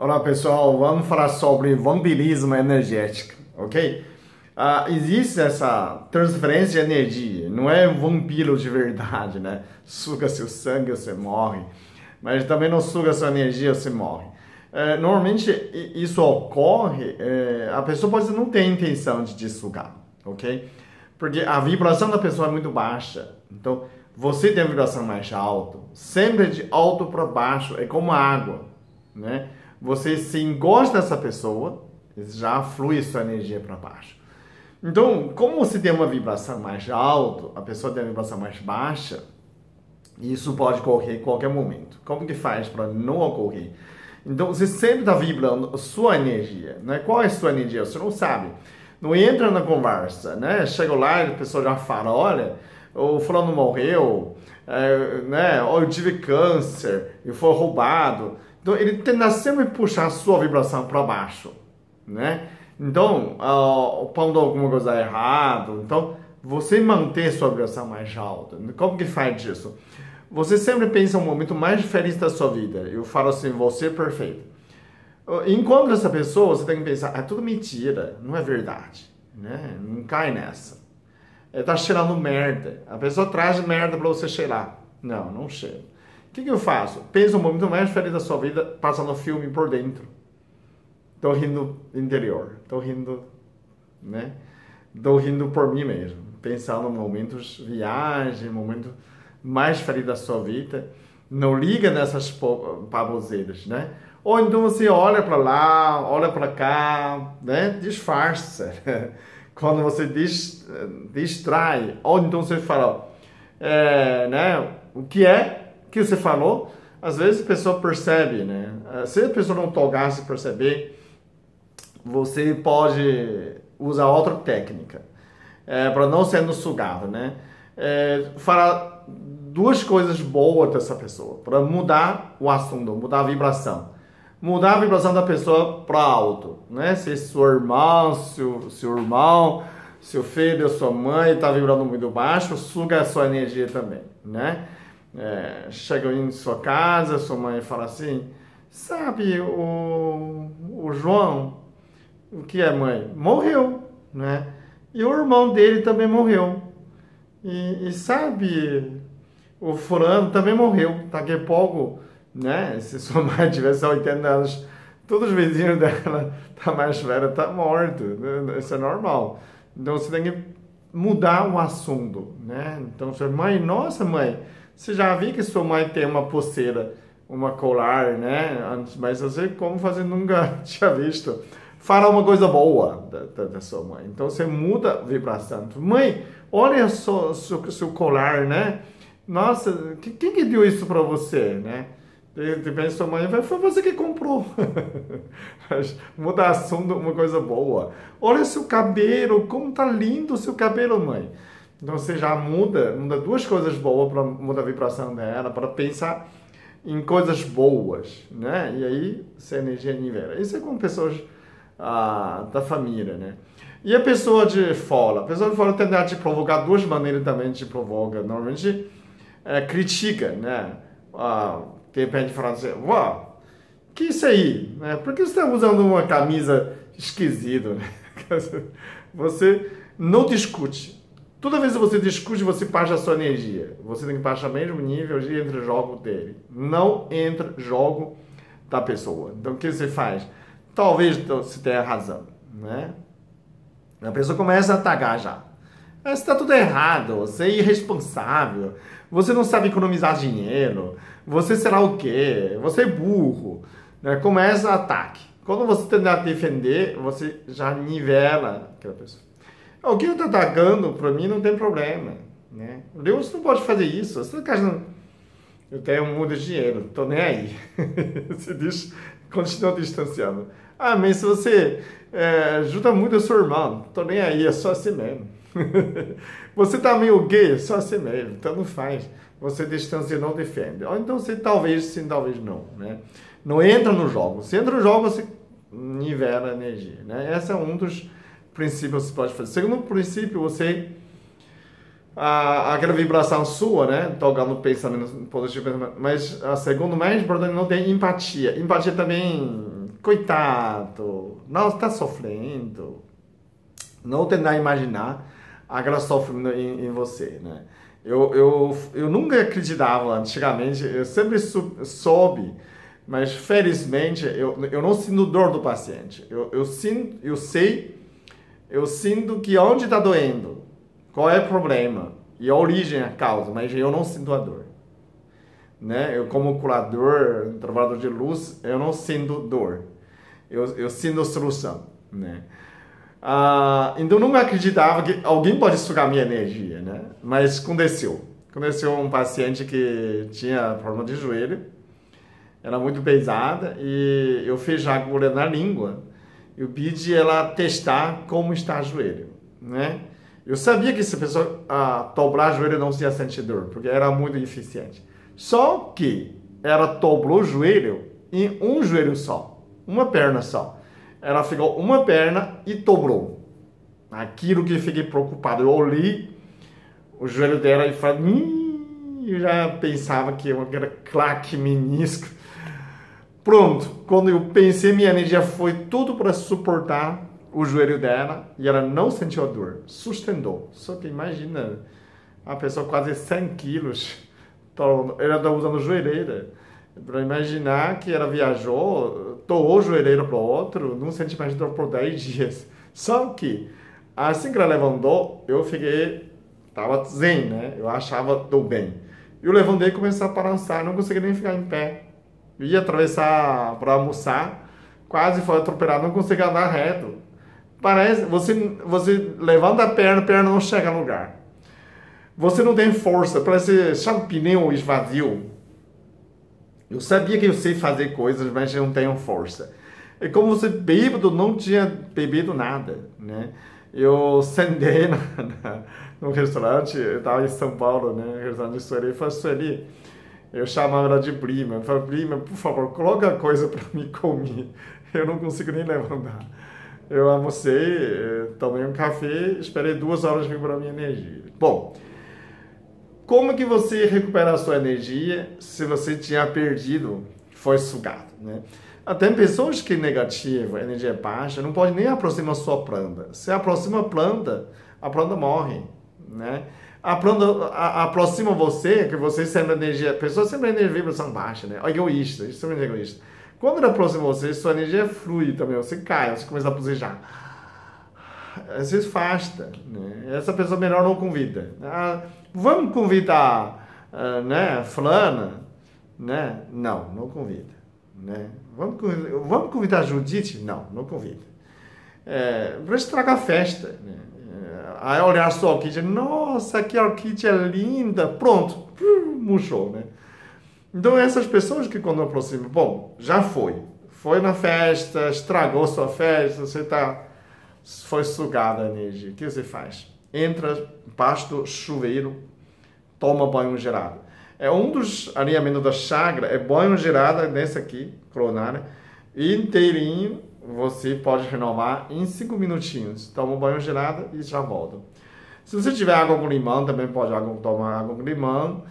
Olá pessoal, vamos falar sobre vampirismo energético, ok? Existe essa transferência de energia, não é vampiro de verdade, né? Suga seu sangue, você morre, mas também não suga sua energia, você morre. Normalmente isso ocorre, a pessoa pode não ter intenção de te sugar, ok? Porque a vibração da pessoa é muito baixa, então você tem a vibração mais alta, sempre de alto para baixo, é como água, né? Você se encosta nessa pessoa, já flui sua energia para baixo. Então, como você tem uma vibração mais alta, a pessoa tem uma vibração mais baixa, isso pode ocorrer em qualquer momento. Como que faz para não ocorrer? Então, você sempre está vibrando a sua energia, né? Qual é a sua energia? Você não sabe. Não entra na conversa, né? Chega lá e a pessoa já fala, olha, o fulano morreu, né? Ou eu tive câncer, eu fui roubado. Então, ele tenta sempre puxar a sua vibração para baixo, né? Então, quando alguma coisa é errado, então, você manter sua vibração mais alta. Como que faz isso? Você sempre pensa um momento mais feliz da sua vida. Eu falo assim, você é perfeito. Enquanto essa pessoa, você tem que pensar, é tudo mentira, não é verdade, né? Não cai nessa. Tá cheirando merda. A pessoa traz merda para você cheirar. Não, não cheira. O que eu faço? Pensa um momento mais feliz da sua vida, passando o filme por dentro. Tô rindo interior, tô rindo, né? Tô rindo por mim mesmo, pensando em momentos viagem, momentos mais felizes da sua vida. Não liga nessas baboseiras, né? Ou então você olha para lá, olha para cá, né? Disfarça. Quando você distrai, ou então você fala, né? O que é que você falou? Às vezes a pessoa percebe, né? Se a pessoa não tocar, se perceber, você pode usar outra técnica para não sendo sugado, né? Falar duas coisas boas dessa pessoa para mudar o assunto, mudar a vibração. Mudar a vibração da pessoa para alto, né? Se seu irmão, seu irmão, seu filho, sua mãe está vibrando muito baixo, suga a sua energia também, né? Chega em sua casa, sua mãe fala assim, sabe, o João, o que é mãe? Morreu, né? E o irmão dele também morreu. E sabe, o fulano também morreu. Daqui a pouco, né? Se sua mãe tivesse 80 anos, todos os vizinhos dela tá mais velho, tá morto. Isso é normal. Então você tem que mudar o assunto, né? Então sua mãe, nossa mãe, você já viu que sua mãe tem uma pulseira, uma colar, né? Mas você, como fazer, nunca tinha visto. Fala uma coisa boa da sua mãe. Então você muda a vibração. Mãe, olha só seu colar, né? Nossa, quem que deu isso para você, né? Depende sua mãe, foi você que comprou. Muda assunto, uma coisa boa. Olha seu cabelo, como tá lindo o seu cabelo, mãe. Então você já muda duas coisas boas para mudar a vibração dela, para pensar em coisas boas, né? E aí essa energia nivela. Isso é com pessoas da família, né? E a pessoa de fora? A pessoa de fora tende te provocar duas maneiras também te provoca. Normalmente critica, né? De repente fala assim, uau, que isso aí? Né? Por que você está usando uma camisa esquisita? Né? Você não discute. Toda vez que você discute, você baixa a sua energia. Você tem que baixar o mesmo nível de entre jogo dele. Não entre jogo da pessoa. Então o que você faz? Talvez você tenha razão, né? A pessoa começa a atacar já. Você está tudo errado, você é irresponsável, você não sabe economizar dinheiro, você será o quê? Você é burro. Né? Começa o ataque. Quando você tentar defender, você já nivela aquela pessoa. O que eu estou atacando, para mim, não tem problema. Né? Deus não pode fazer isso. Você está achando, eu tenho muito dinheiro, estou nem aí. Você diz, continua distanciando. Mas se você ajuda muito o seu irmão, estou nem aí, é só assim mesmo. Você tá meio gay, só assim mesmo, então não faz. Você distancia, não defende. Ou então você talvez sim, talvez não, né? Não entra no jogo. Se entra no jogo, você nivela a energia, né? Esse é um dos princípios que você pode fazer. Segundo princípio, você aquela vibração sua, né? Tocar no pensamento positivo, mas a segundo mais importante, não tem empatia. Empatia também coitado, não está sofrendo. Não tentar imaginar aquela sofrendo em você, né? Eu nunca acreditava antigamente, eu sempre soube, mas felizmente eu não sinto dor do paciente. Eu sinto que onde está doendo, qual é o problema e a origem, a causa, mas eu não sinto a dor. Né? Eu como curador, trabalhador de luz, eu não sinto dor. Eu sinto solução, né? Então eu nunca acreditava que alguém pode sugar minha energia, né? Mas aconteceu. Aconteceu um paciente que tinha problema de joelho, era muito pesada e eu fiz agulha na língua. Eu pedi ela testar como está o joelho, né? Eu sabia que se a pessoa dobrar o joelho não ia sentir dor, porque era muito eficiente. Só que ela dobrou o joelho em um joelho só, uma perna só. Ela ficou uma perna e dobrou. Aquilo que eu fiquei preocupado. Eu olhei o joelho dela e falei, eu já pensava que era claque menisco. Pronto, quando eu pensei, minha energia foi tudo para suportar o joelho dela e ela não sentiu a dor, sustentou. Só que imagina, a pessoa quase 100 quilos, ela está usando joelheira. Para imaginar que ela viajou, doou joelheira para o outro, não senti mais dor por 10 dias. Só que, assim que ela levantou, eu fiquei, estava zen, né? Eu achava do bem. Eu levantei e comecei a balançar, não conseguia nem ficar em pé. Eu ia atravessar para almoçar, quase foi atropelado, não conseguia andar reto. Parece, você levanta a perna não chega no lugar. Você não tem força, parece, sabe, pneu esvazio. Eu sabia que eu sei fazer coisas, mas eu não tenho força. É como se bêbado não tinha bebido nada, né? Eu sentei no restaurante, eu estava em São Paulo, né? Restaurante Sueli, falei, Sueli, eu chamava ela de prima. Eu falei, prima, por favor, coloca coisa para me comer. Eu não consigo nem levantar. Eu almocei, tomei um café, esperei 2 horas para recuperar minha energia. Bom, como que você recupera a sua energia se você tinha perdido, foi sugado, né? Tem pessoas que negativa, energia baixa, não pode nem aproximar a sua planta. Se aproxima a planta morre, né? A planta aproxima você, que você sempre energia, pessoas sempre energia vibração baixa, né? Egoísta, isso também é egoísta. Quando ele aproxima você, sua energia flui também, você cai, você começa a buzijar. Às vezes afasta, né? Essa pessoa melhor não convida. Vamos convidar, né, fulana, né? Não convida, né? Vamos convidar a Judite? Não convida. Para estragar a festa, né? Aí olhar sua orquídea, nossa, que orquídea linda, pronto, murchou, né? Então essas pessoas que quando aproximam, bom, já foi na festa, estragou sua festa, você foi sugada a energia. O que você faz? Entra embaixo do chuveiro, toma banho gelado. É um dos alinhamentos da chakra, é banho gelado nesse aqui, coronária, inteirinho, você pode renovar em 5 minutinhos. Toma um banho gelado e já volta. Se você tiver água com limão, também pode tomar água com limão.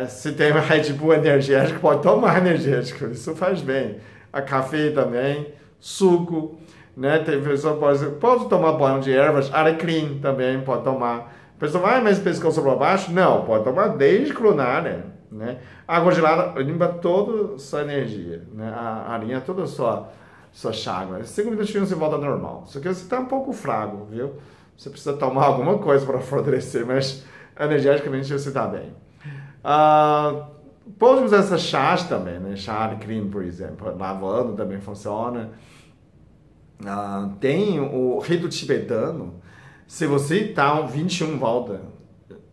Se tem Red Bull energético, pode tomar energético, isso faz bem. A café também, suco, né? Tem pessoa que pode tomar banho de ervas, alecrim também pode tomar. A pessoa, mas pescoço para baixo? Não, pode tomar desde coronária, né? Água gelada limpa toda a sua energia, né? Alinha toda a sua chakra. 5 minutinhos você volta ao normal. Só que você está um pouco fraco, viu? Você precisa tomar alguma coisa para fortalecer, mas energeticamente você está bem. Pode usar essas chás também, né? Chá de creme, por exemplo, lavando também funciona. Tem o rito tibetano. Se você está 21 volta,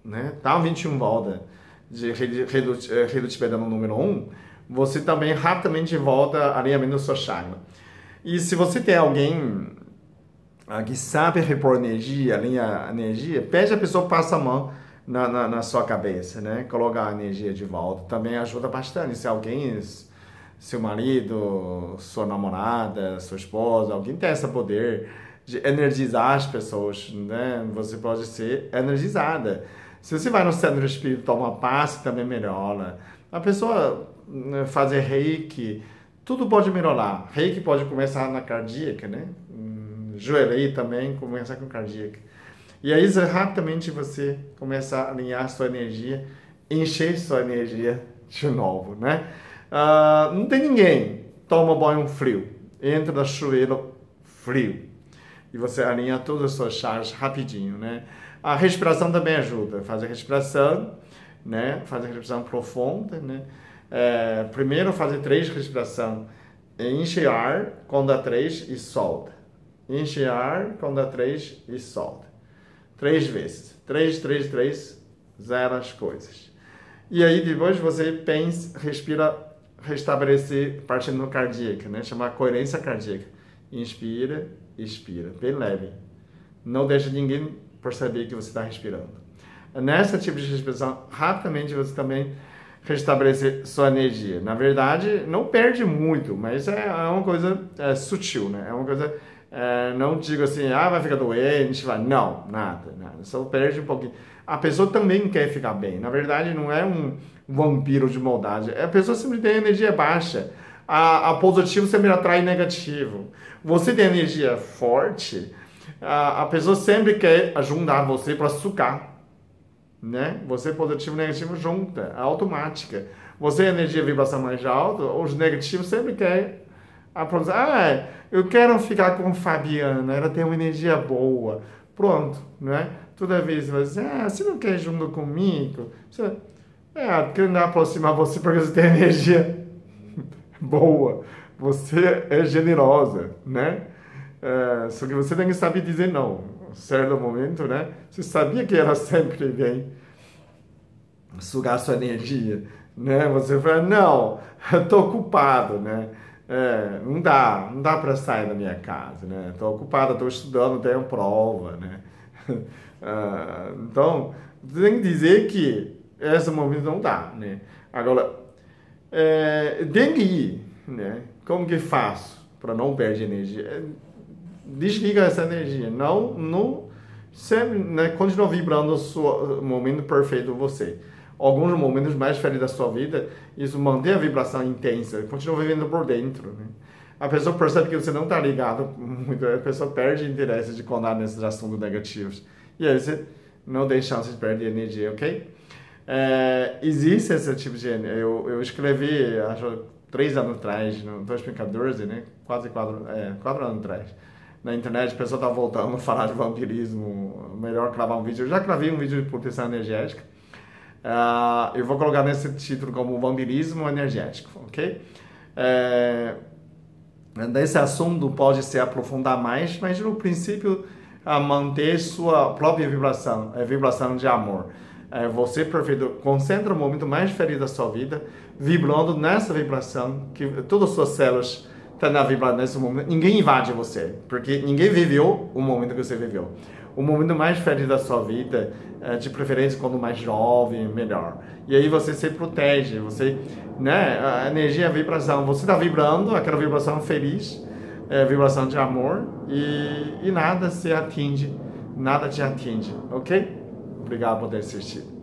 né? Tá 21 volta de rito tibetano número 1, você também rapidamente volta alinhamento da sua chakra. E se você tem alguém que sabe repor energia, alinhar energia, pede a pessoa passa a mão na sua cabeça, né? Coloca a energia de volta. Também ajuda bastante. Se alguém, seu marido, sua namorada, sua esposa, alguém tem esse poder de energizar as pessoas, né? Você pode ser energizada. Se você vai no centro espírita, toma passe, também melhora. A pessoa fazer reiki, tudo pode melhorar. Reiki pode começar na cardíaca, né? Joelhei também começa com cardíaca. E aí, rapidamente você começa a alinhar sua energia, encher sua energia de novo, né? Não tem ninguém toma banho frio, entra no chuveiro frio e você alinha todas as suas chakras rapidinho, né? A respiração também ajuda, faz a respiração, né? Faz a respiração profunda, né? Primeiro fazer 3 respirações, enche ar, quando dá 3 e solta. Enche ar, quando dá 3 e solta. 3 vezes. 3, 3, 3, zero as coisas. E aí depois você pensa, respira, restabelecer parte no cardíaca, né? Chama coerência cardíaca. Inspira, expira, bem leve. Não deixa ninguém perceber que você está respirando. Nessa tipo de respiração, rapidamente você também restabelecer sua energia. Na verdade, não perde muito, mas é uma coisa sutil, né? É uma coisa, não digo assim, vai ficar doente, vai. Não, nada. Só perde um pouquinho. A pessoa também quer ficar bem. Na verdade, não é um vampiro de maldade. A pessoa sempre tem energia baixa. A positivo sempre atrai negativo. Você tem energia forte, a pessoa sempre quer ajudar você para sucar. Né? Você positivo e negativo junta, é automática. Você energia e vibração mais alta, os negativos sempre querem eu quero ficar com Fabiana, ela tem uma energia boa. Pronto, né? Toda vez você você não quer ir junto comigo? Você, querendo aproximar você porque você tem energia boa. Você é generosa, né? Só que você tem que saber dizer não. Certo momento, né? Você sabia que ela sempre vem sugar sua energia, né? Você fala, não, eu tô ocupado, né? Não dá para sair da minha casa, né? Tô ocupado, tô estudando, tenho prova, né? Então, você tem que dizer que esse momento não dá, né? Agora, tem que ir, né? Como que faço para não perder energia? Desliga essa energia, não sempre, né, continua vibrando o momento perfeito de você. Alguns momentos mais felizes da sua vida, isso mantém a vibração intensa, continua vivendo por dentro, né? A pessoa percebe que você não está ligado muito, a pessoa perde interesse de contar nesses assuntos negativos. E aí você não tem chance de perder energia, ok? Existe esse tipo de energia. Eu escrevi, acho, 3 anos atrás, no 2014, né? Quase 4 anos atrás. Na internet, a pessoa está voltando a falar de vampirismo, melhor gravar um vídeo. Eu já gravei um vídeo de proteção energética. Eu vou colocar nesse título como vampirismo energético, ok? Desse assunto pode se aprofundar mais, mas no princípio, manter sua própria vibração, vibração de amor. Você, perfeito, concentra o momento mais feliz da sua vida, vibrando nessa vibração, que todas as suas células está na vibração nesse momento. Ninguém invade você, porque ninguém viveu o momento que você viveu. O momento mais feliz da sua vida, de preferência quando mais jovem, melhor. E aí você se protege, você, né, a energia, a vibração, você está vibrando aquela vibração feliz, vibração de amor, e nada se atinge, nada te atinge, ok? Obrigado por ter assistido.